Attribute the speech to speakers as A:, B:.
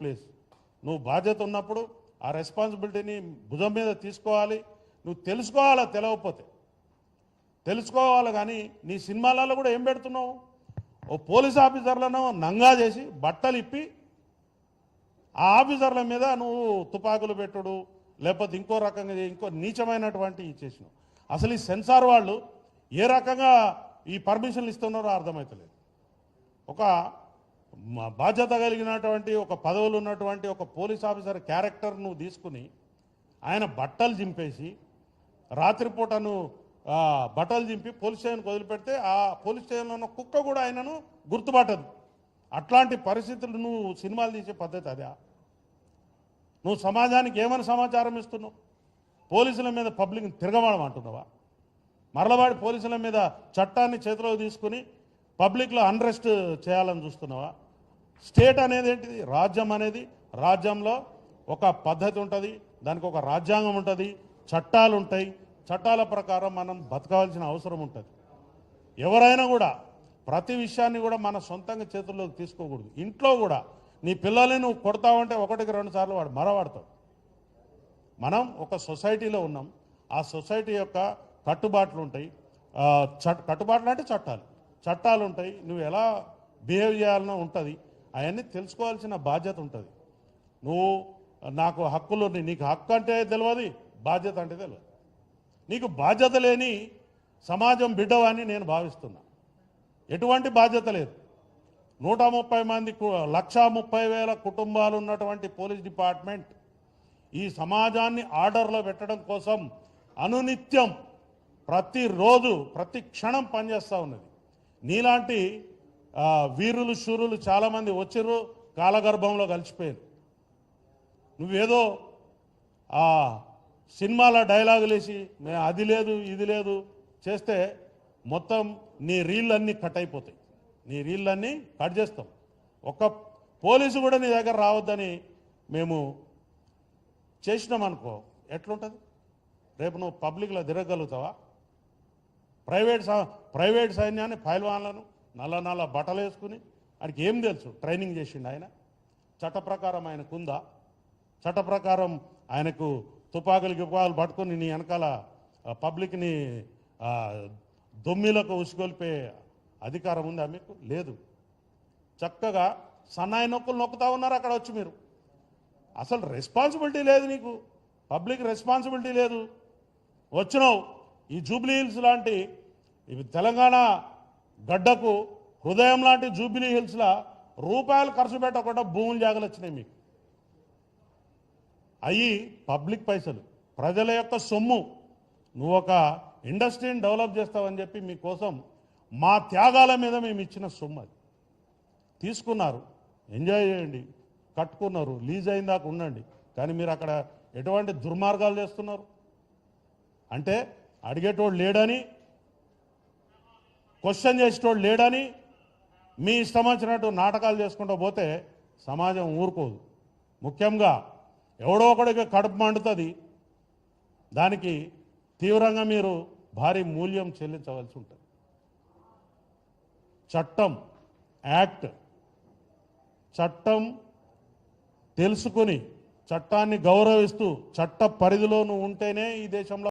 A: Place. నువ్వు బాధ్యత ఉన్నప్పుడు ఆ రెస్పాన్సిబిలిటీని భుజం మీద తీసుకోవాలి. నువ్వు తెలుసుకోవాలా, తెలియకపోతే తెలుసుకోవాలి. కానీ నీ సినిమాలలో కూడా ఏం పెడుతున్నావు? ఓ పోలీస్ ఆఫీసర్లను నంగా చేసి బట్టలు ఇప్పి ఆ ఆఫీసర్ల మీద నువ్వు తుపాకులు పెట్టుడు, లేకపోతే ఇంకో రకంగా ఇంకో నీచమైనటువంటి చేసినావు. అసలు ఈ సెన్సార్ వాళ్ళు ఏ రకంగా ఈ పర్మిషన్లు ఇస్తున్నారో అర్థమవుతలేదు. ఒక బాధ్యత కలిగినటువంటి ఒక పదవులు ఉన్నటువంటి ఒక పోలీస్ ఆఫీసర్ క్యారెక్టర్ నువ్వు తీసుకుని ఆయన బట్టలు చింపేసి రాత్రిపూట నువ్వు బట్టలు చింపి పోలీస్ స్టేషన్కి వదిలిపెడితే ఆ పోలీస్ స్టేషన్లో ఉన్న కుక్క కూడా ఆయనను గుర్తుపట్టదు. అట్లాంటి పరిస్థితులు నువ్వు సినిమాలు తీసే పద్ధతి అదే? నువ్వు సమాజానికి ఏమని సమాచారం ఇస్తున్నావు? పోలీసుల మీద పబ్లిక్ని తిరగబడమంటున్నావా? మరలవాడి పోలీసుల మీద చట్టాన్ని చేతిలో తీసుకుని పబ్లిక్లో అన్రెస్ట్ చేయాలని చూస్తున్నావా? స్టేట్ అనేది ఏంటిది? రాజ్యం అనేది, రాజ్యంలో ఒక పద్ధతి ఉంటుంది, దానికి ఒక రాజ్యాంగం ఉంటుంది, చట్టాలు ఉంటాయి. చట్టాల ప్రకారం మనం బతకాల్సిన అవసరం ఉంటుంది. ఎవరైనా కూడా ప్రతి విషయాన్ని కూడా మన సొంతంగా చేతుల్లోకి తీసుకోకూడదు. ఇంట్లో కూడా నీ పిల్లల్ని నువ్వు కొడతావంటే ఒకటికి 2 సార్లు వాడు మరవాడతాడు. మనం ఒక సొసైటీలో ఉన్నాం. ఆ సొసైటీ యొక్క కట్టుబాట్లు ఉంటాయి. కట్టుబాట్లు అంటే చట్టాలు ఉంటాయి. నువ్వు ఎలా బిహేవ్ చేయాలనో ఉంటుంది. అవన్నీ తెలుసుకోవాల్సిన బాధ్యత ఉంటుంది. నువ్వు నాకు హక్కులు, నీకు హక్కు అంటే తెలియదు, బాధ్యత అంటే తెలియదు. నీకు బాధ్యత లేని సమాజం బిడ్డవని నేను భావిస్తున్నా. ఎటువంటి బాధ్యత లేదు. 130 మంది 1,30,000 కుటుంబాలు ఉన్నటువంటి పోలీస్ డిపార్ట్మెంట్ ఈ సమాజాన్ని ఆర్డర్లో పెట్టడం కోసం అనునిత్యం ప్రతిరోజు ప్రతి క్షణం పనిచేస్తూ ఉన్నది. నీలాంటి వీరులు శూరులు చాలామంది వచ్చిర్రు, కాలగర్భంలో కలిసిపోయారు. నువ్వేదో సినిమాల డైలాగులు వేసి అది లేదు ఇది లేదు చేస్తే మొత్తం నీ రీళ్ళన్నీ కట్ అయిపోతాయి. నీ రీళ్ళన్నీ కట్ చేస్తాం. ఒక పోలీసు కూడా నీ దగ్గర రావద్దని మేము చేసినామనుకో ఎట్లుంటుంది? రేపు నువ్వు పబ్లిక్లో తిరగలుగుతావా? ప్రైవేట్ సైన్యాన్ని పైల్వాన్లను నల్ల బట్టలు వేసుకుని ఆయనకి ఏం తెలుసు? ట్రైనింగ్ చేసిండు ఆయన. చట్ట ప్రకారం ఆయనకు ఉందా? చట్ట ప్రకారం ఆయనకు తుపాకులు పట్టుకుని నీ వెనకాల పబ్లిక్ని దొమ్మిలకు ఉసుగొల్పే అధికారం ఉందా మీకు? లేదు. చక్కగా సన్నాయి నొక్కులు నొక్కుతా ఉన్నారు అక్కడ వచ్చి మీరు. అసలు రెస్పాన్సిబిలిటీ లేదు నీకు, పబ్లిక్ రెస్పాన్సిబిలిటీ లేదు. వచ్చినావు ఈ జూబ్లీ హిల్స్ లాంటి ఇవి తెలంగాణ గడ్డకు హృదయం లాంటి జూబ్లీ హిల్స్లో రూపాయలు ఖర్చు పెట్టకుండా భూములు జాగలు వచ్చినాయి మీకు. అవి పబ్లిక్ పైసలు, ప్రజల యొక్క సొమ్ము. నువ్వు ఒక ఇండస్ట్రీని డెవలప్ చేస్తావని చెప్పి మీకోసం మా త్యాగాల మీద మేము ఇచ్చిన సొమ్ము అది తీసుకున్నారు. ఎంజాయ్ చేయండి, కట్టుకున్నారు, లీజ్ అయిన దాకా ఉండండి. కానీ మీరు అక్కడ ఎటువంటి దుర్మార్గాలు చేస్తున్నారు అంటే అడిగేటోడు లేడని, క్వశ్చన్ చేసేటోడు లేడని మీ ఇష్టం వచ్చినట్టు నాటకాలు చేసుకుంటూ పోతే సమాజం ఊరుకోదు. ముఖ్యంగా ఎవడో ఒకడికి కడుపు మండుతుంది, దానికి తీవ్రంగా మీరు భారీ మూల్యం చెల్లించవలసి ఉంటుంది. చట్టం, యాక్ట్, చట్టం తెలుసుకుని చట్టాన్ని గౌరవిస్తూ చట్ట పరిధిలో నువ్వు ఉంటేనే ఈ దేశంలో